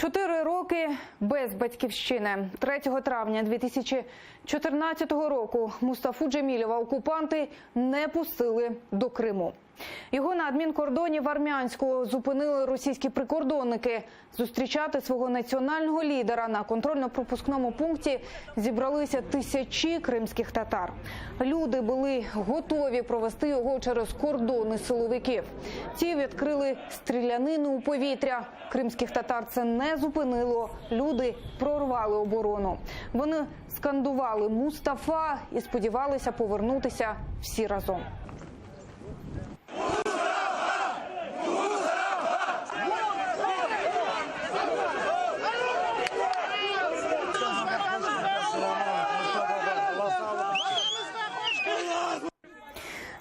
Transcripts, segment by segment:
4 роки без батьківщини. 3 травня 2014 року Мустафу Джемілєва окупанти не пустили до Криму. Його на адмінкордоні в Армянську зупинили російські прикордонники. Зустрічати свого національного лідера на контрольно-пропускному пункті зібралися тисячі кримських татар. Люди були готові провести його через кордони силовиків. Ті відкрили стрілянину у повітря. Кримських татар це не зупинило. Люди прорвали оборону. Вони скандували «Мустафа» і сподівалися повернутися всі разом.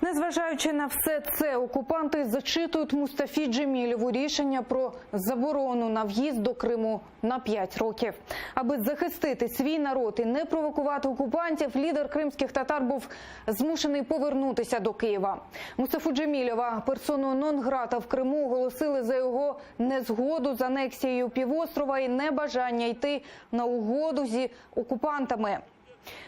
Незважаючи на все це, окупанти зачитують Мустафі Джемілєву рішення про заборону на в'їзд до Криму на 5 років. Аби захистити свій народ і не провокувати окупантів, лідер кримських татар був змушений повернутися до Києва. Мустафу Джемілєва, персону нон-грата в Криму, оголосили за його незгоду з анексією півострова і небажання йти на угоду зі окупантами.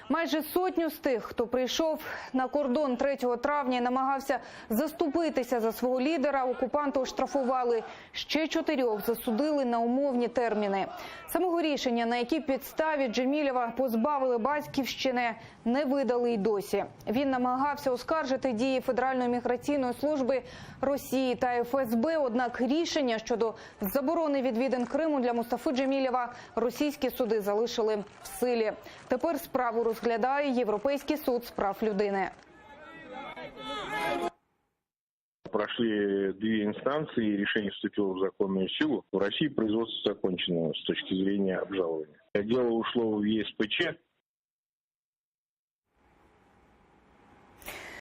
Майже сотню з тих, хто прийшов на кордон 3 травня і намагався заступитися за свого лідера, окупанти оштрафували. Ще 4 засудили на умовні терміни. Самого рішення, на якій підставі Джемілєва позбавили батьківщини, не видали й досі. Він намагався оскаржити дії Федеральної міграційної служби Росії та ФСБ, однак рішення щодо заборони відвідин Криму для Мустафи Джемілєва російські суди залишили в силі. Тепер справу розглядає Європейський суд з прав людини. Прошли 2 инстанции, решение вступило в законную силу. В России производство закончено с точки зрения обжалования. Дело ушло в ЕСПЧ,